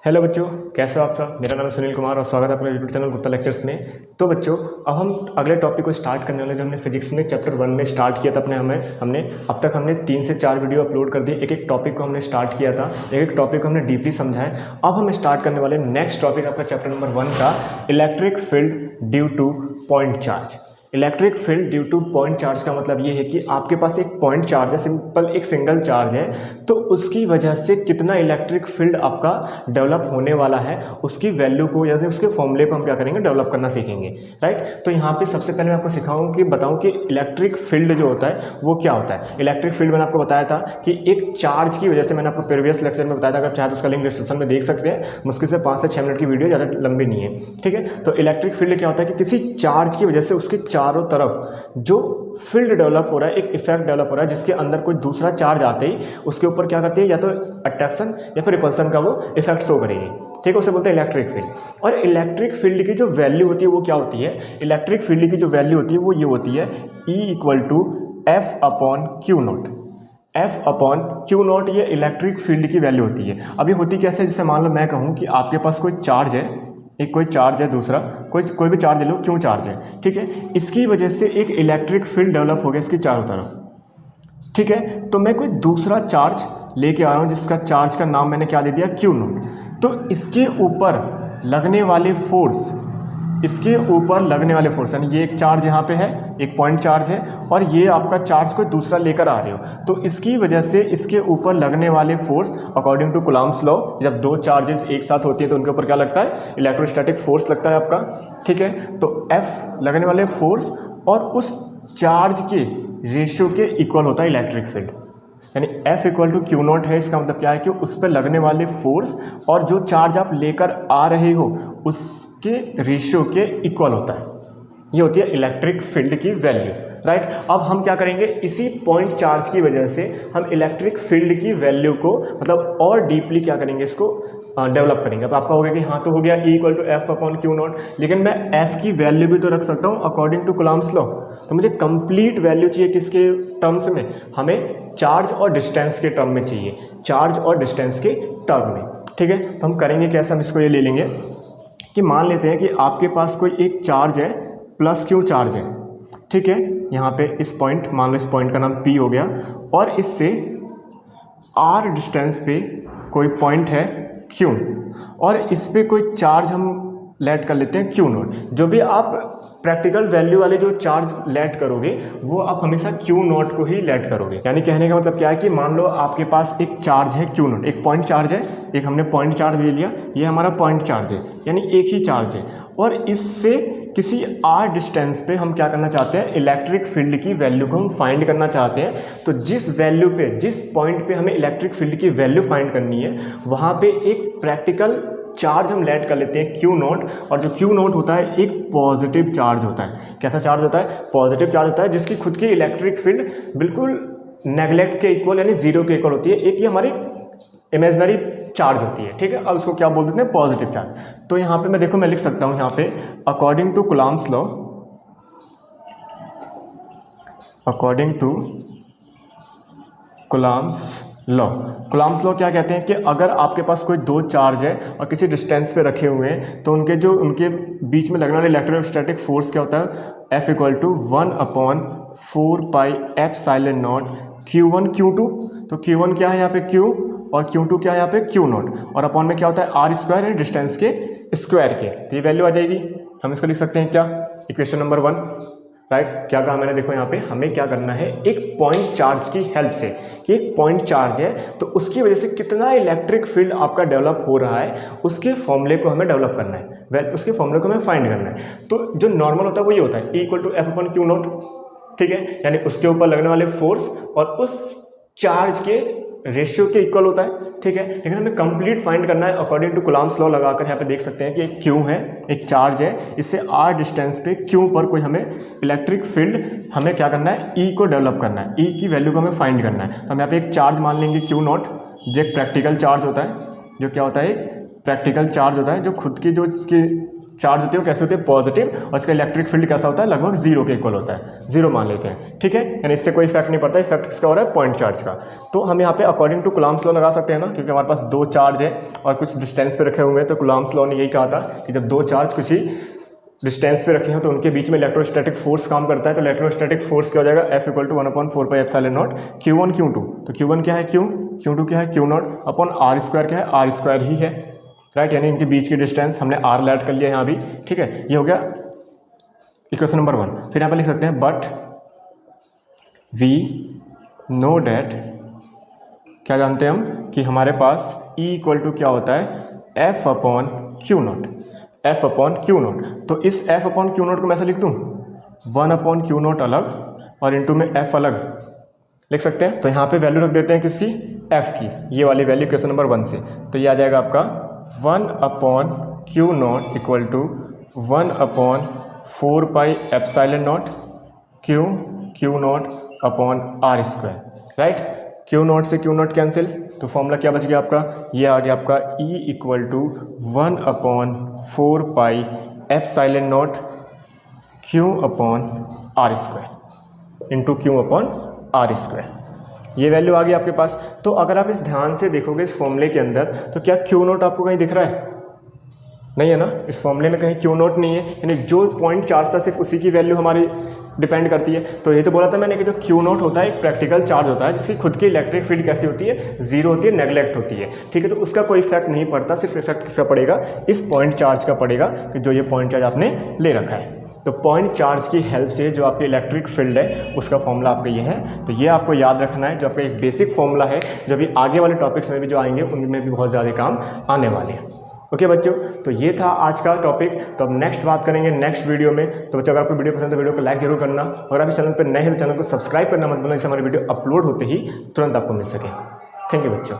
Hello बच्चों, कैसे हो आप सब। मेरा नाम है सुनील कुमार और स्वागत है अपने यूट्यूब चैनल गुप्ता लेक्चर्स में। तो बच्चों, अब हम अगले टॉपिक को स्टार्ट करने वाले, जो हमने फिजिक्स में चैप्टर 1 में स्टार्ट किया था हमने अब तक 3 से 4 वीडियो अपलोड कर दिए। एक एक टॉपिक को हमने स्टार्ट किया था, एक एक टॉपिक को हमने डीपली समझा है। अब हम स्टार्ट करने वाले नेक्स्ट टॉपिक आपका चैप्टर नंबर 1 का, electric field due two point charge. Electric field due two point charge का मतलब ये है कि आपके पास एक पॉइंट चार्ज है, सिंपल एक सिंगल चार्ज है, तो उसकी वजह से कितना इलेक्ट्रिक फील्ड आपका डेवलप होने वाला है, उसकी वैल्यू को यानी उसके फॉर्मूले को हम क्या करेंगे, डेवलप करना सीखेंगे। राइट। तो यहाँ पे सबसे पहले मैं आपको सिखाऊँ कि बताऊँ कि इलेक्ट्रिक फील्ड जो होता है वो क्या होता है। इलेक्ट्रिक फील्ड मैंने आपको बताया था कि एक चार्ज की वजह से, मैंने आपको प्रीवियस लेक्चर में बताया था, अगर चाहे तो उसका लिंक डिस्क्रिप्शन में देख सकते हैं। मुश्किल से 5 से 6 मिनट की वीडियो, ज़्यादा लंबी नहीं है। ठीक है। तो इलेक्ट्रिक फील्ड क्या होता है कि किसी चार्ज की वजह से उसके चारों तरफ जो फील्ड डेवलप हो रहा है, एक इफेक्ट डेवलप हो रहा है, जिसके अंदर कोई दूसरा चार्ज आते ही उसके ऊपर क्या करती है, या तो अट्रैक्शन या फिर रिपल्सन का वो इफेक्ट शो करेगी। ठीक है, उसे बोलते हैं इलेक्ट्रिक फील्ड। और इलेक्ट्रिक फील्ड की जो वैल्यू होती है वो क्या होती है, इलेक्ट्रिक फील्ड की जो वैल्यू होती है वो ये होती है, E=F/Q0। F/Q0 ये इलेक्ट्रिक फील्ड की वैल्यू होती है। अब ये होती कैसे, जैसे मान लो मैं कहूँ कि आपके पास कोई चार्ज है, एक कोई चार्ज है, दूसरा कोई भी चार्ज ले लो, क्यों चार्ज है। ठीक है, इसकी वजह से एक इलेक्ट्रिक फील्ड डेवलप हो गया इसकी चारों तरफ। ठीक है, तो मैं कोई दूसरा चार्ज लेके आ रहा हूँ जिसका चार्ज का नाम मैंने क्या दे दिया, Q0। तो इसके ऊपर लगने वाले फोर्स, यानी ये एक चार्ज यहाँ पे है, एक पॉइंट चार्ज है, और ये आपका चार्ज कोई दूसरा लेकर आ रहे हो, तो इसकी वजह से इसके ऊपर लगने वाले force according to Coulomb's law, जब दो चार्जेस एक साथ होती है तो उनके ऊपर क्या लगता है, इलेक्ट्रोस्टैटिक फोर्स लगता है आपका। ठीक है, तो F लगने वाले फोर्स और उस चार्ज के रेशियो के इक्वल होता है इलेक्ट्रिक फील्ड। यानी F=Q0 है, इसका मतलब क्या है कि उस पर लगने वाले फोर्स और जो चार्ज आप लेकर आ रहे हो उसके रेशियो के इक्वल होता है। ये होती है इलेक्ट्रिक फील्ड की वैल्यू। राइट। अब हम क्या करेंगे, इसी पॉइंट चार्ज की वजह से हम इलेक्ट्रिक फील्ड की वैल्यू को मतलब और डीपली क्या करेंगे, इसको डेवलप करेंगे। अब आपका हो गया कि हाँ तो हो गया E=F/Q0, लेकिन मैं F की वैल्यू भी तो रख सकता हूँ अकॉर्डिंग टू कूलम्ब्स लॉ। तो मुझे कंप्लीट वैल्यू चाहिए किसके टर्म्स में, हमें चार्ज और डिस्टेंस के टर्म में चाहिए, चार्ज और डिस्टेंस के टर्म में। ठीक है, तो हम करेंगे कैसे, हम इसको ये ले लेंगे कि मान लेते हैं कि आपके पास कोई एक चार्ज है, प्लस Q चार्ज है। ठीक है, यहाँ पे इस पॉइंट, मान लो इस पॉइंट का नाम P हो गया, और इससे R डिस्टेंस पे कोई पॉइंट है Q, और इस पे कोई चार्ज हम लेट कर लेते हैं Q0। जो भी आप प्रैक्टिकल वैल्यू वाले जो चार्ज लेट करोगे वो आप हमेशा Q0 को ही लेट करोगे। यानी कहने का मतलब क्या है कि मान लो आपके पास एक चार्ज है Q0, एक पॉइंट चार्ज है, एक हमने पॉइंट चार्ज ले लिया, ये हमारा पॉइंट चार्ज है, यानी एक ही चार्ज है, और इससे किसी R डिस्टेंस पे हम क्या करना चाहते हैं, इलेक्ट्रिक फील्ड की वैल्यू को हम फाइंड करना चाहते हैं। तो जिस वैल्यू पे, जिस पॉइंट पे हमें इलेक्ट्रिक फील्ड की वैल्यू फाइंड करनी है, वहाँ पे एक प्रैक्टिकल चार्ज हम लेट कर लेते हैं Q0, और जो Q0 होता है एक पॉजिटिव चार्ज होता है। कैसा चार्ज होता है, पॉजिटिव चार्ज होता है, जिसकी खुद की इलेक्ट्रिक फील्ड बिल्कुल नेगलेक्ट के इक्वल यानी जीरो के इक्वल होती है। एक ये हमारी इमेजिनरी चार्ज होती है। ठीक है, अब उसको क्या बोल देते हैं, पॉजिटिव चार्ज। तो यहाँ पे मैं देखो, मैं लिख सकता हूँ यहाँ पे according to Coulomb's law, according to Coulomb's law. Coulomb's law क्या कहते हैं कि अगर आपके पास कोई दो चार्ज है और किसी डिस्टेंस पे रखे हुए हैं, तो उनके बीच में लगने वाले इलेक्ट्रोस्टैटिक फोर्स क्या होता है, F=1/4πε0 Q1 Q2। तो Q1 क्या है यहाँ पे Q, और Q2 क्या है यहाँ पे Q0, और अपॉन में क्या होता है R² यानी डिस्टेंस के स्क्वायर के। तो ये वैल्यू आ जाएगी, हम इसको लिख सकते हैं क्या, इक्वेशन नंबर 1। राइट। क्या कहा मैंने, देखो यहाँ पे हमें क्या करना है, एक पॉइंट चार्ज की हेल्प से, कि एक पॉइंट चार्ज है तो उसकी वजह से कितना इलेक्ट्रिक फील्ड आपका डेवलप हो रहा है, उसके फॉर्मूले को हमें डेवलप करना है, उसके फॉर्मूले को हमें फाइंड करना है। तो जो नॉर्मल होता है वो ये होता है, E=F/Q0। ठीक है, यानी उसके ऊपर लगने वाले फोर्स और उस चार्ज के रेशियो के इक्वल होता है। ठीक है, लेकिन हमें कंप्लीट फाइंड करना है अकॉर्डिंग टू कूलम्ब्स लॉ लगाकर। यहाँ पे देख सकते हैं कि एक Q है, एक चार्ज है, इससे R डिस्टेंस पे Q पर कोई हमें इलेक्ट्रिक फील्ड, हमें क्या करना है, E को डेवलप करना है, E की वैल्यू को हमें फाइंड करना है। तो हम यहाँ पे एक चार्ज मान लेंगे Q0, जो एक प्रैक्टिकल चार्ज होता है, जो क्या होता है, एक प्रैक्टिकल चार्ज होता है, जो खुद की जो इसकी चार्ज होती है वो कैसे होती है, पॉजिटिव, और इसका इलेक्ट्रिक फील्ड कैसा होता है, लगभग 0 के इक्वल होता है, 0 मान लेते हैं, ठीक है। यानी इससे कोई इफेक्ट नहीं पड़ता, इफेक्ट किसका हो रहा है, पॉइंट चार्ज का। तो हम यहाँ पे अकॉर्डिंग टू कुलाम्स लॉ लगा सकते हैं ना, क्योंकि हमारे पास 2 चार्ज है और कुछ डिस्टेंस पे रखे हुए हैं। तो कुलाम्स लॉ ने यही कहा था कि जब 2 चार्ज किसी डिस्टेंस पे रखे हो तो उनके बीच में इलेक्ट्रोस्टैटिक फोर्स काम करता है। तो इलेक्ट्रोस्टैटिक फोर्स क्या हो जाएगा, F = 1/4πε0 Q1 Q2। तो Q1 क्या है, Q2 क्या है, Q0 अपॉन r² क्या है, r² ही है, राइट। यानी इनके बीच की डिस्टेंस हमने r ऐड कर लिया यहाँ भी, ठीक है। ये हो गया इक्वेशन नंबर 1। फिर यहाँ पे लिख सकते हैं बट वी नो डैट, क्या जानते हैं हम कि हमारे पास E = क्या होता है, F/Q0, F/Q0। तो इस F/Q0 को मैं ऐसे लिख दूँ, 1/Q0 अलग और इंटू में F अलग लिख सकते हैं। तो यहाँ पे वैल्यू रख देते हैं किसकी, F की, ये वाली वैल्यू क्वेश्चन नंबर 1 से। तो ये आ जाएगा आपका 1/Q0 = 1/4πε0 Q0/r², राइट। Q0 से Q0 कैंसिल, तो फॉर्मूला क्या बच गया आपका, ये आ गया आपका E = 1/4πε0 Q/r² इंटू Q/r²। ये वैल्यू आ गई आपके पास। तो अगर आप इस ध्यान से देखोगे इस फॉर्मूले के अंदर, तो क्या Q0 आपको कहीं दिख रहा है, नहीं है ना, इस फॉर्मूले में कहीं Q0 नहीं है। यानी जो पॉइंट चार्ज था सिर्फ उसी की वैल्यू हमारी डिपेंड करती है। तो ये तो बोला था मैंने कि जो Q0 होता है एक प्रैक्टिकल चार्ज होता है जिसकी खुद की इलेक्ट्रिक फील्ड कैसी होती है, 0 होती है, नेगलेक्ट होती है, ठीक है। तो उसका कोई इफेक्ट नहीं पड़ता, सिर्फ इफेक्ट किसका पड़ेगा, इस पॉइंट चार्ज का पड़ेगा, कि जो ये पॉइंट चार्ज आपने ले रखा है। तो पॉइंट चार्ज की हेल्प से जो आपकी इलेक्ट्रिक फील्ड है उसका फॉर्मूला आपका ये है। तो ये आपको याद रखना है, जो आपका एक बेसिक फॉर्मूला है, जो अभी आगे वाले टॉपिक्स में भी जो आएंगे उनमें भी बहुत ज़्यादा काम आने वाले हैं। ओके बच्चों, तो ये था आज का टॉपिक। तो अब नेक्स्ट बात करेंगे नेक्स्ट वीडियो में। तो बच्चों अगर आपको वीडियो पसंद है तो वीडियो को लाइक जरूर करना, और अभी चैनल पर नए हैं तो चैनल को सब्सक्राइब करना मत भूलना, जिससे हमारी वीडियो अपलोड होते ही तुरंत आपको मिल सके। थैंक यू बच्चों।